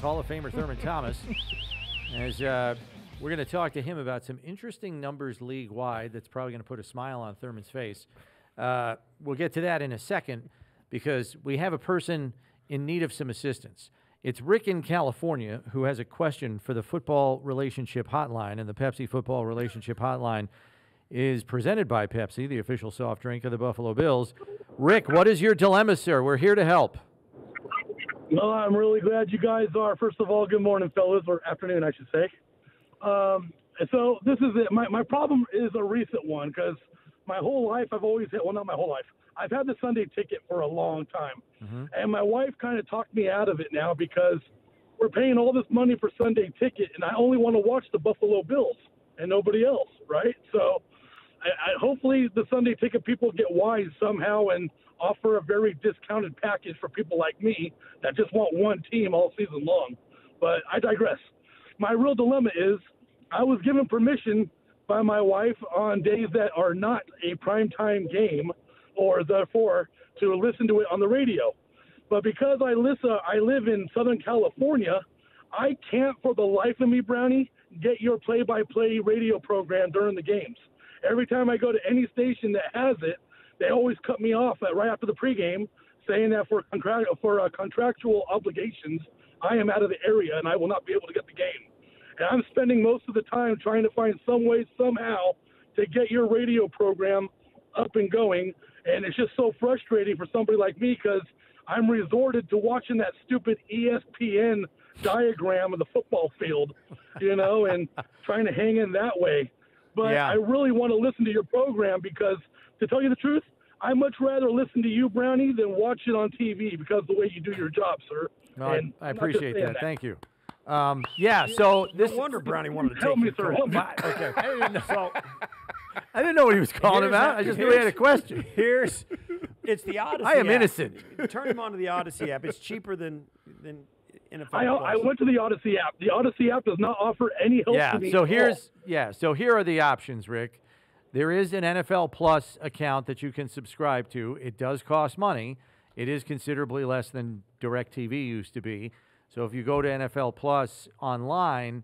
Hall of Famer Thurman Thomas, as we're going to talk to him about some interesting numbers league-wide that's probably going to put a smile on Thurman's face. We'll get to that in a second because we have a person in need of some assistance. It's Rick in California who has a question for the Football Relationship Hotline, and the Pepsi Football Relationship Hotline is presented by Pepsi, the official soft drink of the Buffalo Bills. Rick, what is your dilemma, sir? We're here to help. Well, I'm really glad you guys are. First of all, good morning, fellas, or afternoon, I should say. So this is it. My problem is a recent one because my whole life I've always had, well, not my whole life. I've had the Sunday ticket for a long time. Mm-hmm. And my wife kind of talked me out of it now because we're paying all this money for Sunday ticket, and I only want to watch the Buffalo Bills and nobody else, right? So hopefully the Sunday ticket people get wise somehow and offer a very discounted package for people like me that just want one team all season long. But I digress. My real dilemma is I was given permission by my wife on days that are not a primetime game or therefore to listen to it on the radio. But because I live in Southern California, I can't for the life of me, Brownie, get your play-by-play radio program during the games. Every time I go to any station that has it, they always cut me off right after the pregame, saying that for contractual obligations, I am out of the area and I will not be able to get the game. And I'm spending most of the time trying to find some way, somehow, to get your radio program up and going. And it's just so frustrating for somebody like me because I'm resorted to watching that stupid ESPN diagram of the football field, and trying to hang in that way. But yeah. I really want to listen to your program because, to tell you the truth, I much rather listen to you, Brownie, than watch it on TV because of the way you do your job, sir. No, I appreciate that. Thank you. So this no wonder Brownie wanted to help take me, sir. Help me. Okay. I didn't know what he was calling about. I just knew he had a question. It's the Odyssey I am app. innocent. Turn him onto the Odyssey app. It's cheaper than NFL. I went to the Odyssey app. The Odyssey app does not offer any help to me. So here are the options, Rick. There is an NFL Plus account that you can subscribe to. It does cost money. It is considerably less than DirecTV used to be. So if you go to NFL Plus online,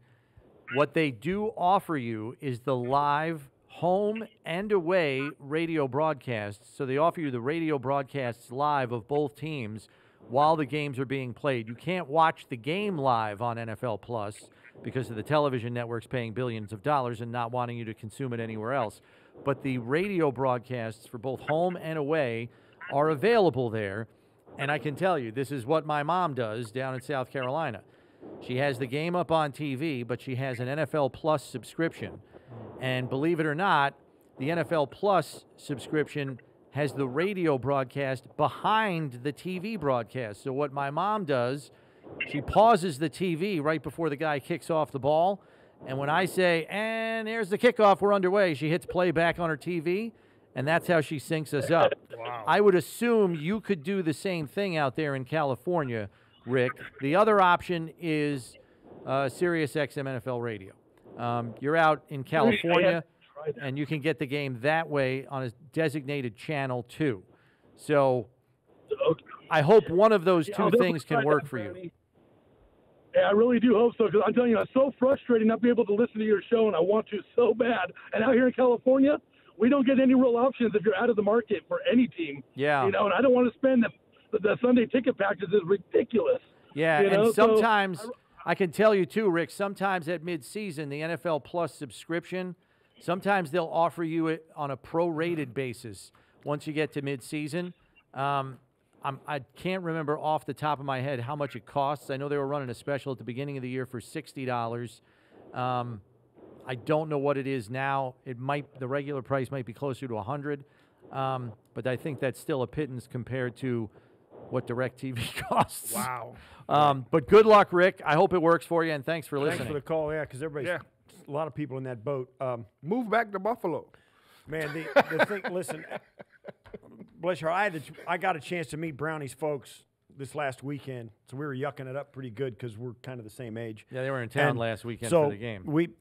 what they do offer you is the live home and away radio broadcasts. So they offer you the radio broadcasts live of both teams while the games are being played. You can't watch the game live on NFL Plus because of the television networks paying billions of dollars and not wanting you to consume it anywhere else. But the radio broadcasts for both home and away are available there. And I can tell you, this is what my mom does down in South Carolina. She has the game up on TV, but she has an NFL Plus subscription. And believe it or not, the NFL Plus subscription has the radio broadcast behind the TV broadcast. So what my mom does, she pauses the TV right before the guy kicks off the ball. And when I say, and there's the kickoff, we're underway, she hits play back on her TV, and that's how she syncs us up. Wow. I would assume you could do the same thing out there in California, Rick. The other option is Sirius XM NFL Radio. You're out in California, and you can get the game that way on a designated channel, too. So I hope one of those two things can work for you. Yeah, I really do hope so, because I'm telling you, it's so frustrating not to be able to listen to your show, and I want to so bad. And out here in California, we don't get any real options if you're out of the market for any team. Yeah. And I don't want to spend the Sunday ticket package is ridiculous. Yeah, and sometimes, I can tell you too, Rick, sometimes at midseason, the NFL Plus subscription, sometimes they'll offer you it on a prorated basis once you get to midseason. I can't remember off the top of my head how much it costs. I know they were running a special at the beginning of the year for $60. I don't know what it is now. The regular price might be closer to $100, but I think that's still a pittance compared to what DirecTV costs. Wow. But good luck, Rick. I hope it works for you, and thanks for listening. Thanks for the call, because everybody's a lot of people in that boat. Move back to Buffalo. Man, the thing, listen, bless her, I got a chance to meet Brownie's folks this last weekend, so we were yucking it up pretty good because we're kind of the same age. Yeah, they were in town last weekend for the game.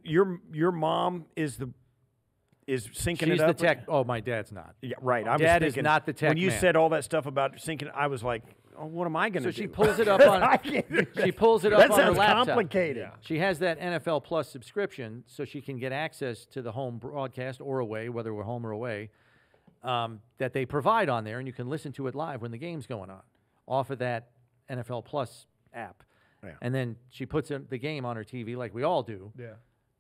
Your mom is syncing She's it up. the tech. Oh, my dad's not. Yeah, right. Dad is not the tech When you man. said all that stuff about syncing, I was like, what am I going to do? So she pulls it up on. She pulls it up That on her sounds laptop. complicated. She has that NFL Plus subscription, so she can get access to the home broadcast or away, whether we're home or away, that they provide on there, and you can listen to it live when the game's going on, off of that NFL Plus app. Yeah. And then she puts the game on her TV like we all do. Yeah.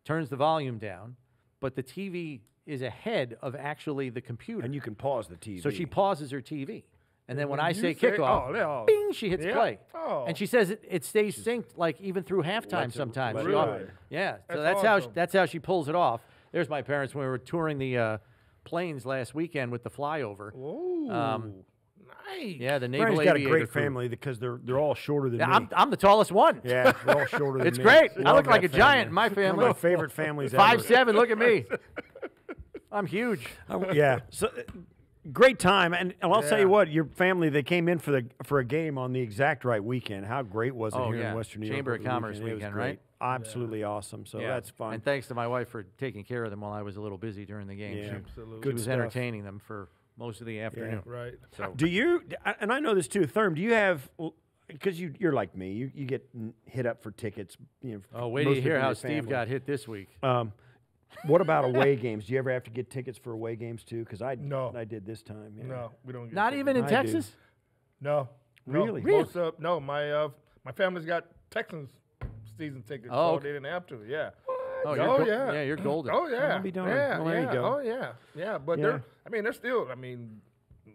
Turns the volume down, but the TV is ahead of actually the computer. And you can pause the TV. So she pauses her TV. And then when I you say say- kickoff, bing, she hits Yeah. play. Oh. And she says it stays synced like even through halftime sometimes. let She it off- ride. Yeah. So That's that's awesome. how she pulls it off. There's my parents when we were touring the planes last weekend with the flyover. Ooh, nice. Yeah, the Naval Brandon's got a Aviator great crew. family because they're all shorter than Yeah, me. I'm the tallest one. Yeah, they're all shorter than It's me. great. I Love look like that a giant in family. my One family. of my favorite families ever. 5'7", look at me. I'm huge. Yeah. So great time, and I'll tell you Yeah. what, your family, they came in for a game on the exact right weekend. How great was it Oh, here yeah. in Western New York? Chamber over of the Commerce It was weekend, great. right? Absolutely awesome. So that's fun. And thanks to my wife for taking care of them while I was a little busy during the game. Yeah. She Absolutely. was stuff. entertaining them for most of the afternoon. Right. So Do you? And I know this too, Thurman. Do you have? Because you're like me, you get hit up for tickets. You know. oh, wait till you mostly hear from how your Steve family. got hit this week. What about away games? Do you ever have to get tickets for away games too? Because I No. I did this time. Yeah. No, we don't. Get Not tickets. even in I do. Texas? No. Really? No. Most of, no. My family's got Texans season tickets, Oh, so okay. they didn't have to. Yeah. Oh, Oh, you're yeah. you're golden. Oh yeah. I'll be darned. Yeah. Well, there you yeah. go. Oh yeah. Yeah. But Yeah. they're still. I mean,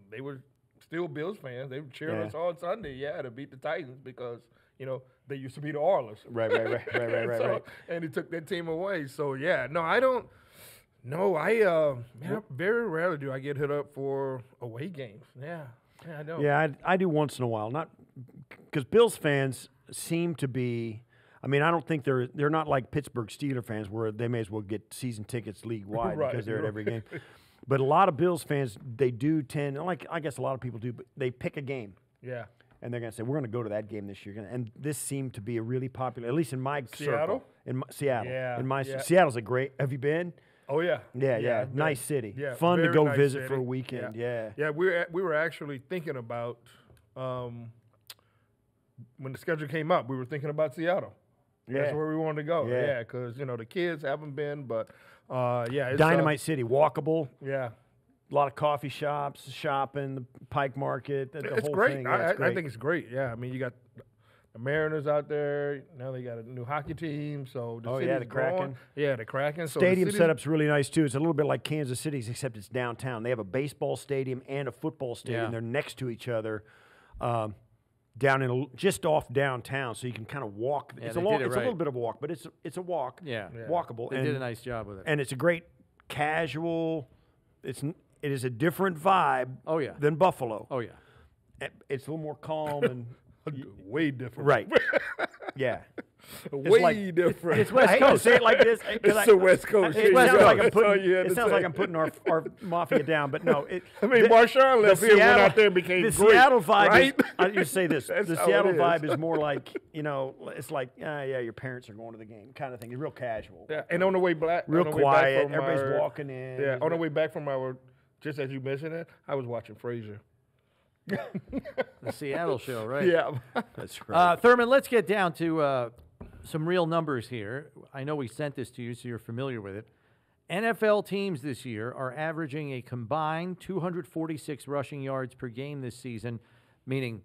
they were still Bills fans. They were cheering Yeah. us on Sunday. Yeah, to beat the Titans because they used to be the Oilers. Right. So, and he took that team away. So yeah, no, I don't. No, man, very rarely do I get hit up for away games. Yeah, I know. Yeah, I do once in a while. Not because Bills fans seem to be. I mean, I don't think they're not like Pittsburgh Steelers fans where they may as well get season tickets league wide Right, because they're at right. every game. But a lot of Bills fans, they do tend, like I guess a lot of people do, but they pick a game. Yeah. And they're going to say, we're going to go to that game this year. And this seemed to be a really popular, at least in my Seattle? circle. In Seattle. Yeah, In my yeah. Seattle's a great, have you been? Oh yeah. Yeah. I've Nice been. city. Yeah, Fun to very go nice visit city. for a weekend. Yeah. Yeah, we were actually thinking about when the schedule came up. We were thinking about Seattle. That's where we wanted to go. Yeah. Yeah, because the kids haven't been, but yeah, it's, Dynamite City, walkable. Yeah, A lot of coffee shops, shopping, the Pike Market, the it's whole great. thing. Yeah, it's I great. think it's great. Yeah, I mean you got the Mariners out there. Now they got a new hockey team. So the Oh, city's yeah, the Kraken. growing. Yeah, the Kraken. So Stadium the city's- setup's really nice too. It's a little bit like Kansas City's, except it's downtown. They have a baseball stadium and a football stadium. Yeah. They're next to each other, down in just off downtown, so you can kind of walk. Yeah, it's they a long, did it it's a little right. bit of a walk, but it's a walk. Yeah. Walkable. They and, did a nice job with it. and it's a great casual. It is a different vibe. Oh, yeah. Than Buffalo. Oh, yeah. It's a little more calm and way different. right. Yeah. Way like- different. It's West I hate to Coast. say it like this. 'cause It's I- the West Coast. It Here you sounds go. like I'm That's all putting. you had It to sounds say. like I'm putting our mafia down, but no. I mean, Marshawn left here, went out there and became the great, Seattle vibe. right? Is, I just say this: That's the how it Seattle is. vibe is more like it's like yeah, your parents are going to the game kind of thing. It's real casual, Yeah, and on the way back, real on the way back quiet. from Everybody's our- walking in. Yeah, on the way back from just as you mentioned it, I was watching Frasier. The Seattle show, right? Yeah. That's right. Thurman, let's get down to some real numbers here. I know we sent this to you, so you're familiar with it. NFL teams this year are averaging a combined 246 rushing yards per game this season, meaning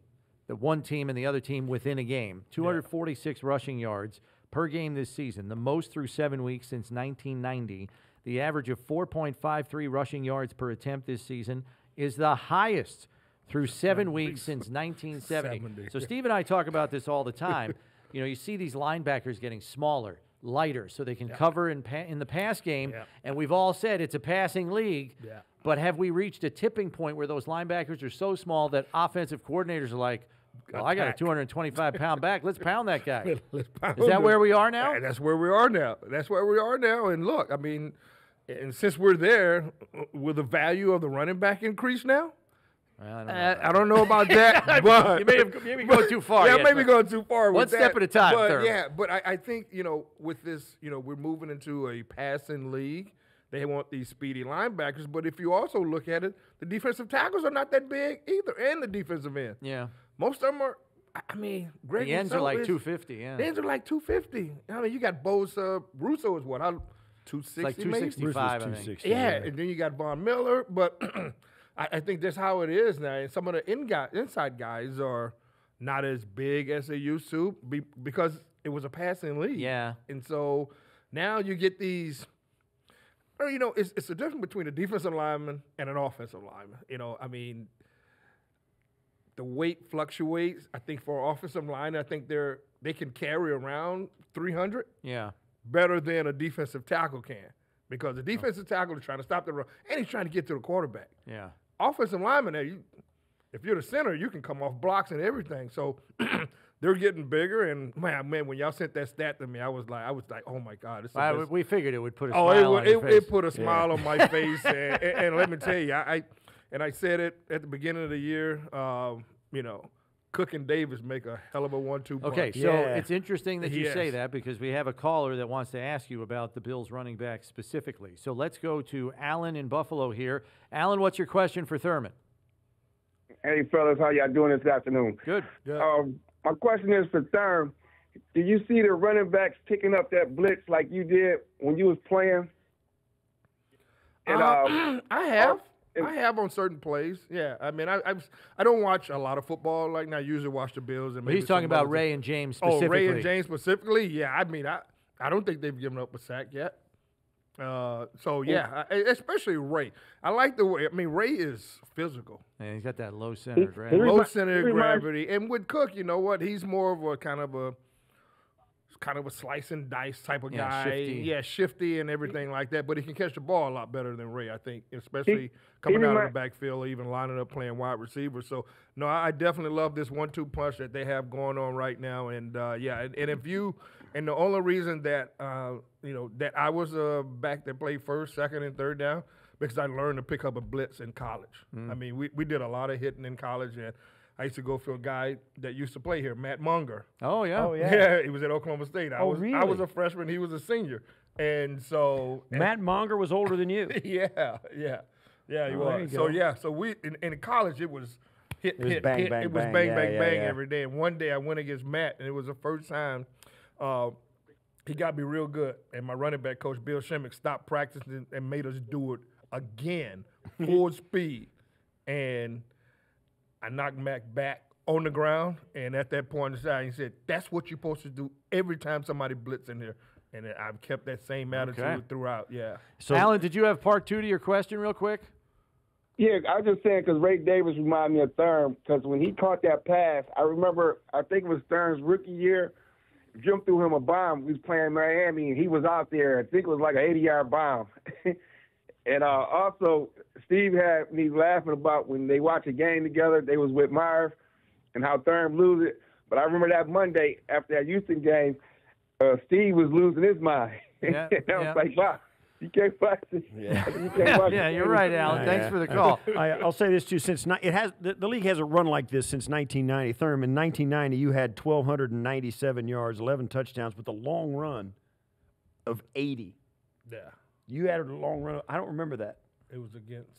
the one team and the other team within a game. 246 rushing yards per game this season, the most through 7 weeks since 1990. The average of 4.53 rushing yards per attempt this season is the highest through 7 weeks since 1970. 70. So Steve and I talk about this all the time. You see these linebackers getting smaller, lighter, so they can cover in the pass game. Yeah. And we've all said it's a passing league. Yeah. But have we reached a tipping point where those linebackers are so small that offensive coordinators are like, well, I got a 225-pound back. Let's pound that guy. Let's pound Is that him. where we are now? That's where we are now. That's where we are now. And look, I mean, and since we're there, will the value of the running back increase now? Well, I don't know about that, but You may have maybe going too far. Yeah, yet, maybe but- going too far. One with step that. at a time, But Thurman. yeah, but I think with this, we're moving into a passing league. They want these speedy linebackers, but if you also look at it, the defensive tackles are not that big either, and the defensive end. Yeah. most of them are. I mean, Greg The ends are Rousseau like is- 250. Yeah. The ends are like 250. I mean, you got Bosa. Russo is what? 260 It's like maybe? 265, I think. 260. Yeah, and then you got Von Miller, but I think that's how it is now. And some of the inside guys are not as big as they used to because it was a passing league. Yeah. And so now you get these, or, you know, it's the difference between a defensive lineman and an offensive lineman. You know, I mean, the weight fluctuates. I think for an offensive line, I think they can carry around 300 Yeah. better than a defensive tackle can, because the defensive tackle is trying to stop the run and he's trying to get to the quarterback. Yeah. Offensive lineman, if you're the center, you can come off blocks and everything. So they're getting bigger. And man, when y'all sent that stat to me, I was like, oh my God, this is the best. We figured it would put a Oh, smile on your face. it put a smile on my face, and let me tell you, I said it at the beginning of the year. You know, Cook and Davis make a hell of a 1-2 punch. Okay, so Yeah. it's interesting that you say Yes. that because we have a caller that wants to ask you about the Bills running back specifically. So let's go to Alan in Buffalo here. Alan, what's your question for Thurman? Hey, fellas, how y'all doing this afternoon? Good. My question is for Thurman. Do you see the running backs picking up that blitz like you did when you was playing? And, I have on certain plays. Yeah, I mean, I don't watch a lot of football like now. I usually watch the Bills. And Well, he's maybe talking some about others. Ray and James Oh, specifically. Ray and James specifically. Yeah, I mean, I don't think they've given up a sack yet. So yeah, especially Ray. I like the way. I mean, Ray is physical, And he's got that low center of gravity. low center of he reminds- gravity, and with Cook, you know what? He's more of a kind of a slice and dice type of Yeah, guy. shifty. Yeah, shifty and everything like that. But he can catch the ball a lot better than Ray, I think, especially He coming out of the remind- backfield, or even lining up playing wide receiver. So no, I definitely love this 1-2 punch that they have going on right now. And and the only reason that that I was a back that played first, second, and third down, because I learned to pick up a blitz in college. I mean, we did a lot of hitting in college, and I used to go for a guy that used to play here, Matt Munger. Oh, yeah. Oh, yeah. Yeah, he was at Oklahoma State. I was really? a freshman, he was a senior. And so Matt Monger was older than you. yeah, he Oh, there you was. go. So yeah, so we in college it was hit, It was hit, bang, hit. bang, It was bang. bang, Yeah, bang, yeah, bang yeah. every day. And one day I went against Matt, and it was the first time he got me real good. And my running back coach, Bill Shemmick, stopped practicing and made us do it again, full speed. And I knocked Mac back on the ground, and at that point in time, he said, "That's what you're supposed to do every time somebody blitz in here." And I've kept that same attitude Okay. throughout. Yeah. So Alan, did you have part two to your question real quick? Yeah, I was just saying because Ray Davis reminded me of Thurman because when he caught that pass, I remember, I think it was Thurman's rookie year, Jim threw him a bomb. We was playing Miami, and he was out there. I think it was like an 80-yard bomb. And also, Steve had me laughing about when they watch a game together, they was with Myers, and how Thurman lose it. But I remember that Monday after that Houston game, Steve was losing his mind. Yeah, I yeah. was like, wow, you can't watch it. Yeah. You can't watch Yeah, it. you're right, Alan. Thanks Yeah. for the call. I'll say this too: since the league hasn't run like this since 1990. Thurman, in 1990, you had 1,297 yards, 11 touchdowns, with a long run of 80. Yeah. You had a long run. I don't remember that. It was against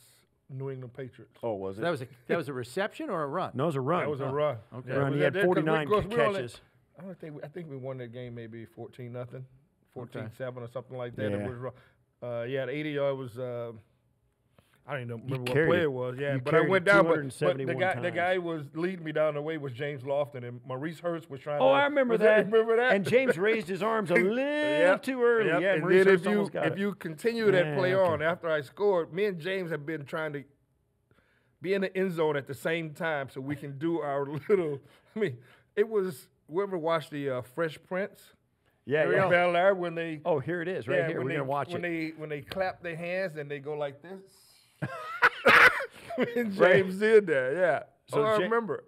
New England Patriots. Oh, was That was a reception or a run? No, it was a run. That was a run. Okay. Yeah, it Run. was He had that- 'cause 49 we only- catches. I think we won that game maybe 14-0, 14-7 or something like that. Yeah. It was wrong. The 80-yard was. I don't even remember what carried play it. it was. Yeah, You but I carried went it down. But 271 the times. guy was leading me down the way was James Lofton, and Maurice Hurst was trying. Oh, to, I remember was that. Remember that? And James raised his arms a little Yep, too early. yep. Yeah, and Maurice then Hurst almost got if it. you continue that Yeah, play okay. on after I scored, me and James have been trying to be in the end zone at the same time so we can do our little. I mean, it was. Whoever watched the Fresh Prince? Yeah, in yeah. Bel Air when they. Oh, here it is, right here. when We're they, gonna watch when it. When they clap their hands and they go like this. And James did that, yeah. So I Ja- remember.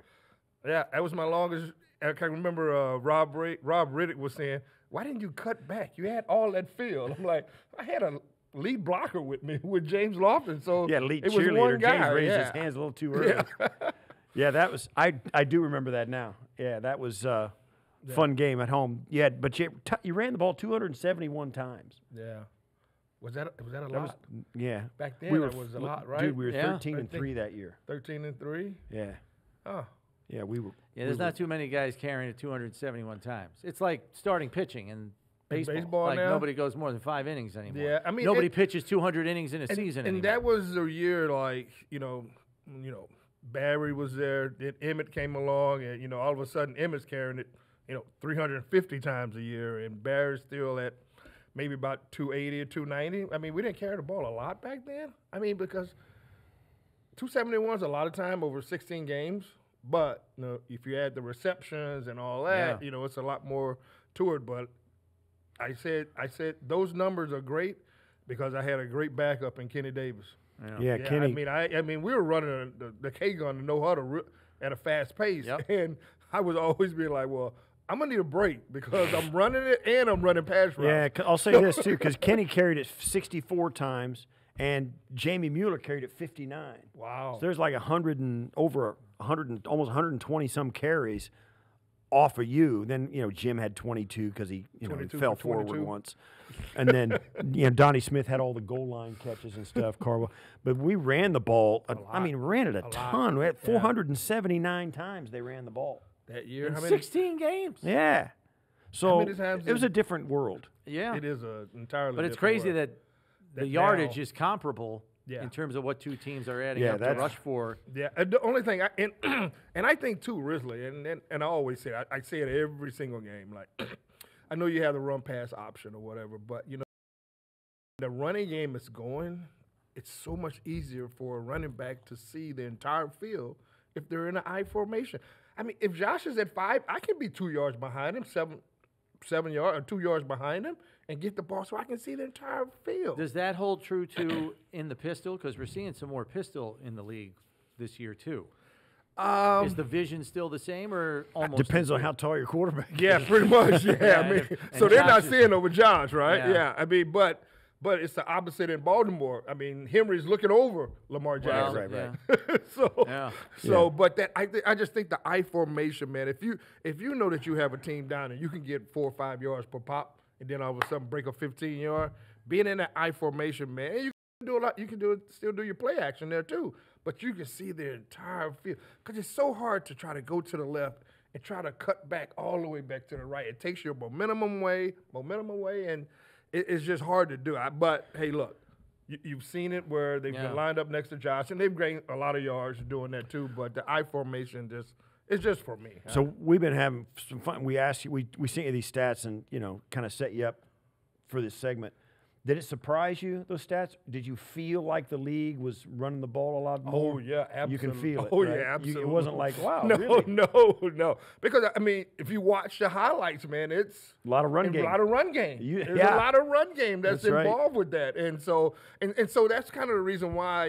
Yeah, that was my longest. I can remember Rob Riddick was saying, "Why didn't you cut back? You had all that field." I'm like, I had a lead blocker with me with James Lofton, so Yeah, lead it was cheerleader. one guy. James raised yeah. his hands a little too early. Yeah, that was. I do remember that now. Yeah, that was fun game at home. Yeah, but you ran the ball 271 times. Yeah. Was that a That lot? was yeah. Back then, it was a lot, right? Dude, we were Yeah. 13-3 that year. 13-3. Yeah. Oh, Yeah, we were. Yeah, there's not too many guys carrying it 271 times. It's like starting pitching in baseball. Like now? nobody goes more than 5 innings anymore. Yeah, I mean, nobody pitches 200 innings in a season and anymore. that was the year, like, Barry was there, then Emmett came along, and, all of a sudden Emmett's carrying it, 350 times a year, and Barry's still at maybe about 280 or 290. I mean, we didn't carry the ball a lot back then. I mean, because 271 is a lot of time over 16 games, but, if you add the receptions and all that, it's a lot more to it. But I said those numbers are great because I had a great backup in Kenny Davis. Yeah, Kenny. I mean, we were running the K gun to know how to at a fast pace, and I was always being like, well, I'm gonna need a break because I'm running it and I'm running pass routes. Yeah, I'll say this too, because Kenny carried it 64 times and Jamie Mueller carried it 59. Wow. So there's like over 100, almost 120 some carries off of you. Then Jim had 22 because he he fell forward once, and then Donnie Smith had all the goal line catches and stuff. Carwell, but we ran the ball. Ran it a ton. We had 479 times they ran the ball that year. In 16 games. Yeah. So how many times it was a different world. Yeah. It is a entirely. But it's different crazy world. that the yardage is comparable Yeah. in terms of what two teams are adding up to rush for. Yeah, and the only thing, and I think too, Risley, and I always say, I say it every single game. Like, I know you have the run pass option or whatever, but the running game is going. It's so much easier for a running back to see the entire field if they're in an I formation. I mean, if Josh is at 5, I can be 2 yards behind him, 7 yards or 2 yards behind him, and get the ball so I can see the entire field. Does that hold true too in the pistol? Because we're seeing some more pistol in the league this year too. Is the vision still the same or almost? Depends on how tall your quarterback is. Yeah, pretty much. Yeah, I mean, so they're not seeing over Josh, right? Yeah. I mean, but it's the opposite in Baltimore. I mean, Henry's looking over Lamar Jackson. Right. But I just think the I formation, man. If you know that you have a team down and you can get 4 or 5 yards per pop, and then all of a sudden break a 15-yard, being in that I formation, man, you can do a lot. You can still do your play action there too, but you can see the entire field because it's so hard to try to go to the left and try to cut back all the way back to the right. It takes your momentum away, and it's just hard to do. But hey, look, you've seen it where they've been lined up next to Josh, and they've gained a lot of yards doing that too. But the I formation it's just for me. So we've been having some fun. We asked you, we sent you these stats and kind of set you up for this segment. Did it surprise you, those stats? Did you feel like the league was running the ball a lot more? Oh, yeah, absolutely. You can feel it. Oh, right? yeah, absolutely. It wasn't like, wow, no, really? No. Because, I mean, if you watch the highlights, man, it's a lot of run game. A lot of run game. There's a lot of run game that's involved with that. And so that's kind of the reason why,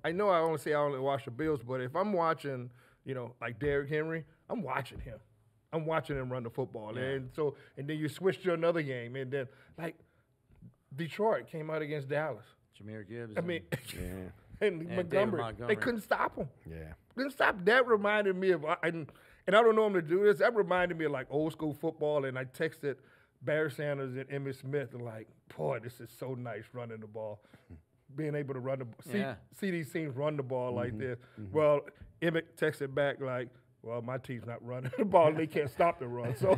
I know I only watch the Bills, but if I'm watching, like Derrick Henry, I'm watching him. I'm watching him run the football. Yeah. And then you switch to another game. And then, like, Detroit came out against Dallas. Jameer Gibbs. I mean, and Montgomery. They couldn't stop him. Yeah. Couldn't stop. That reminded me of, and I don't normally do this, that reminded me of like old school football. And I texted Barry Sanders and Emmitt Smith and like, boy, this is so nice running the ball. Being able to run the ball. See these teams run the ball like this. Mm-hmm. Well, Emmitt texted back like, well, my team's not running the ball. They can't stop the run. So.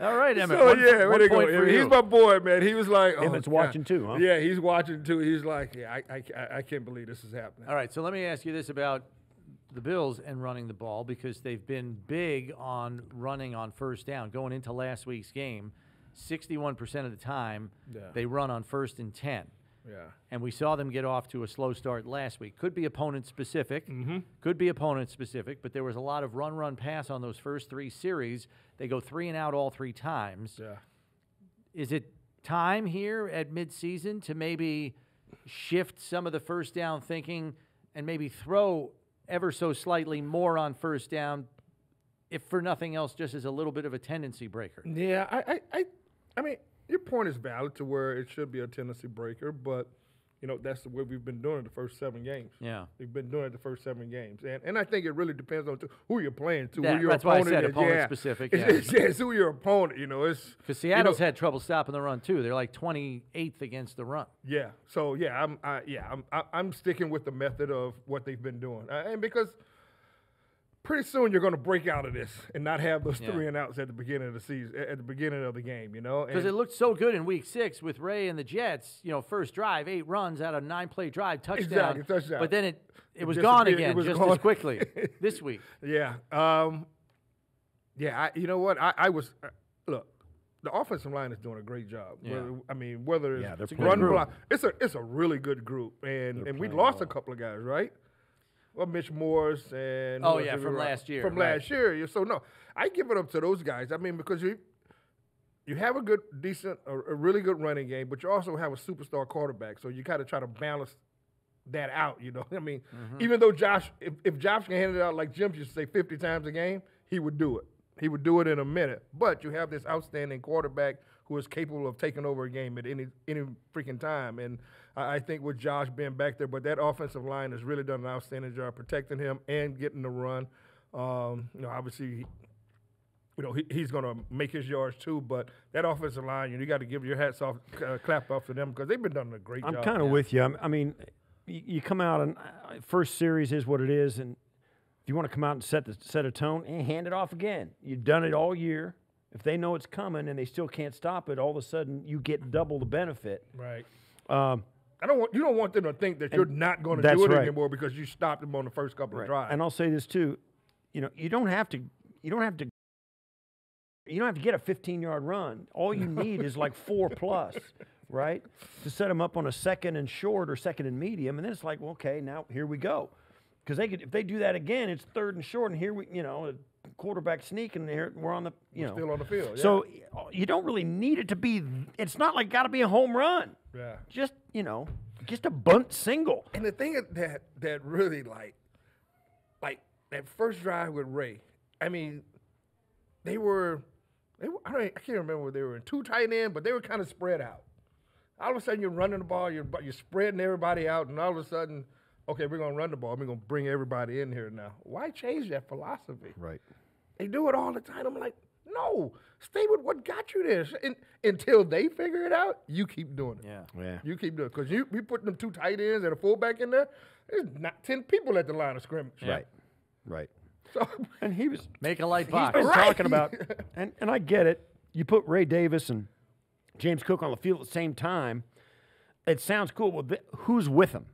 All right, Emmett. So, where they go? He's my boy, man. He was like, Emmett's watching too, huh? Yeah, he's watching too. He's like, I can't believe this is happening. All right, so let me ask you this about the Bills and running the ball because they've been big on running on first down. Going into last week's game, 61% of the time they run on 1st and 10. Yeah. And we saw them get off to a slow start last week. Could be opponent specific. Mm-hmm. Could be opponent specific, but there was a lot of run, pass on those first 3 series. They go 3 and out all 3 times. Yeah. Is it time here at midseason to maybe shift some of the first down thinking and maybe throw ever so slightly more on first down, if for nothing else, just as a little bit of a tendency breaker? Yeah, I mean, your point is valid to where it should be a tendency breaker, but that's the way we've been doing the first 7 games. Yeah. We've been doing it the first 7 games. And I think it really depends on who you're playing to, Yeah, who your that's why I opponent said is. opponent specific, It's who your opponent, it's Because Seattle's had trouble stopping the run too. They're like 28th against the run. Yeah. So I'm sticking with the method of what they've been doing. And because pretty soon you're going to break out of this and not have those 3 and outs at the beginning of the season, at the beginning of the game, Because it looked so good in Week 6 with Ray and the Jets. First drive, 8 runs out of 9-play drive, touchdown. Exactly, touchdown. But then it was gone again just as quickly this week. Yeah. You know what? I was look. The offensive line is doing a great job. Yeah. Whether it's run block, it's a really good group, and we lost a couple of guys, right? Well, Mitch Morris and from last year. From last year. So no, I give it up to those guys. Because you have a really good running game, but you also have a superstar quarterback. So you got to try to balance that out. Even though Josh, if Josh can hand it out like Jim used to say 50 times a game, he would do it. He would do it in a minute. But you have this outstanding quarterback who is capable of taking over a game at any freaking time. And I think with Josh being back there, but that offensive line has really done an outstanding job protecting him and getting the run. Obviously, he's going to make his yards too. But that offensive line, you got to give your hats off, clap off to them because they've been doing a great job. I'm kind of with you. You come out and first series is what it is, and if you want to come out and set a tone, hand it off again. You've done it all year. If they know it's coming and they still can't stop it, all of a sudden you get double the benefit. Right. You don't want them to think that you're not going to do it anymore because you stopped them on the first couple of drives. And I'll say this too, you don't have to get a 15-yard run. All you need is like 4+, right? To set them up on a 2nd and short or 2nd and medium, and then it's like, well, okay, now here we go. Because if they do that again, it's 3rd and short, and here a quarterback sneak, and we're on the still on the field. Yeah. So you don't really need it to be. It's not like got to be a home run. Yeah. Just a bunt single. And the thing that really like that first drive with Ray, they were I can't remember whether they were in 2 tight end, but they were kind of spread out. All of a sudden you're running the ball, you're spreading everybody out, and all of a sudden, okay, we're going to run the ball. We're going to bring everybody in here now. Why change that philosophy? Right. They do it all the time. I'm like, no, stay with what got you there. Until they figure it out, you keep doing it. Yeah. You keep doing it. Because we put them 2 tight ends and a fullback in there, there's not 10 people at the line of scrimmage. Yeah. Right. So, and he was make a light box. He's been talking about, and I get it. You put Ray Davis and James Cook on the field at the same time. It sounds cool. Well, who's with him?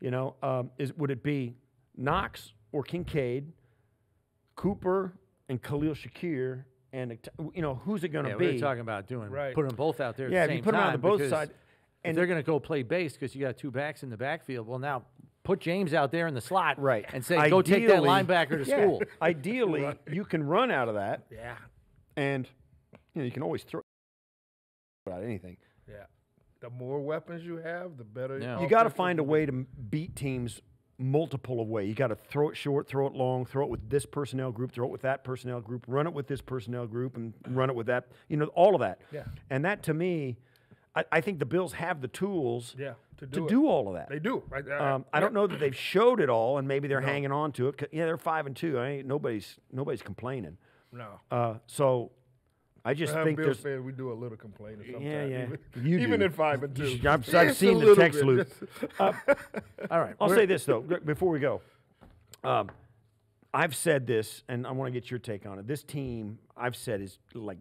Would it be Knox or Kincaid, Cooper and Khalil Shakir, and who's it going to be? We're talking about doing putting them both out there. Yeah, at the if same you put them time on both because sides, and they're going to go play base because you got 2 backs in the backfield. Well, now put James out there in the slot, and say, go take that linebacker to school. Ideally, you can run out of that. Yeah, and you can always throw out anything. Yeah. The more weapons you have, the better. Yeah. You got to find a way to beat teams multiple of ways. You got to throw it short, throw it long, throw it with this personnel group, throw it with that personnel group, run it with this personnel group, and run it with that. All of that. Yeah. And that, to me, I think the Bills have the tools to do all of that. They do. I don't know that they've showed it all, and maybe they're hanging on to it. They're 5-2. Nobody's complaining. No. So I just think Bills fans, we do a little complaining sometimes. Yeah. Even in 5-2. I've seen the text loop. All right. I'll say this, though, before we go. I've said this, and I want to get your take on it. This team, I've said, is like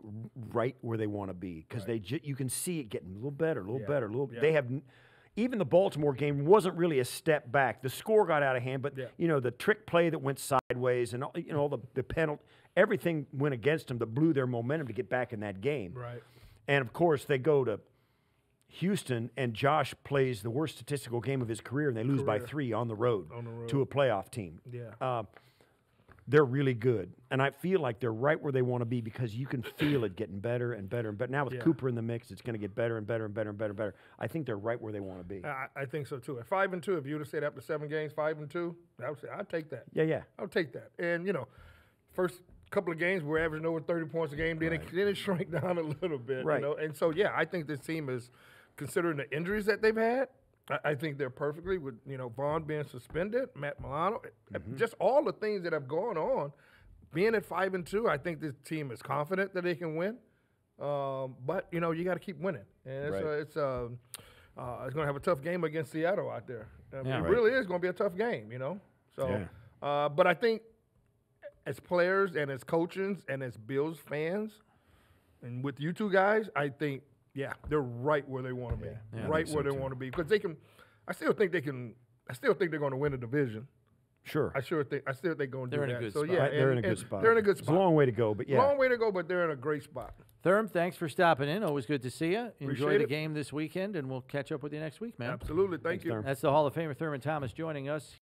right where they want to be because you can see it getting a little better, a little better. They have, even the Baltimore game wasn't really a step back. The score got out of hand, but the trick play that went sideways and all the penalty, everything went against them that blew their momentum to get back in that game. Right. And of course, they go to Houston, and Josh plays the worst statistical game of his career, and they lose by 3 on the road to a playoff team. Yeah. They're really good, and I feel like they're right where they want to be because you can feel it getting better and better and better. Now with Cooper in the mix, it's going to get better and better and better and better and better. I think they're right where they want to be. I think so too. At 5-2, if you would have said after 7 games, 5-2, I would say I'd take that. Yeah. I'll take that. And first couple of games we're averaging over 30 points a game. Then it shrank down a little bit. Right. And so I think this team is, considering the injuries that they've had, I think they're perfectly with, Vaughn being suspended, Matt Milano, just all the things that have gone on. Being at 5-2, I think this team is confident that they can win. But you got to keep winning, and it's going to have a tough game against Seattle out there. I mean, it really is going to be a tough game, So, but I think as players and as coaches and as Bills fans, and with you two guys, I think. Yeah, they're right where they want to be. Yeah, right where they want to be. Because they can – I still think they're going to win the division. Sure. I still think they're going to do that. They're in a good so, spot. yeah, They're in a good spot. They're in a good spot. It's a long way to go, but yeah. Long way to go, but they're in a great spot. Thurman, thanks for stopping in. Always good to see you. Enjoy Appreciate the it. game this weekend, and we'll catch up with you next week, man. Absolutely. Thank you. Thurman. That's the Hall of Famer Thurman Thomas joining us.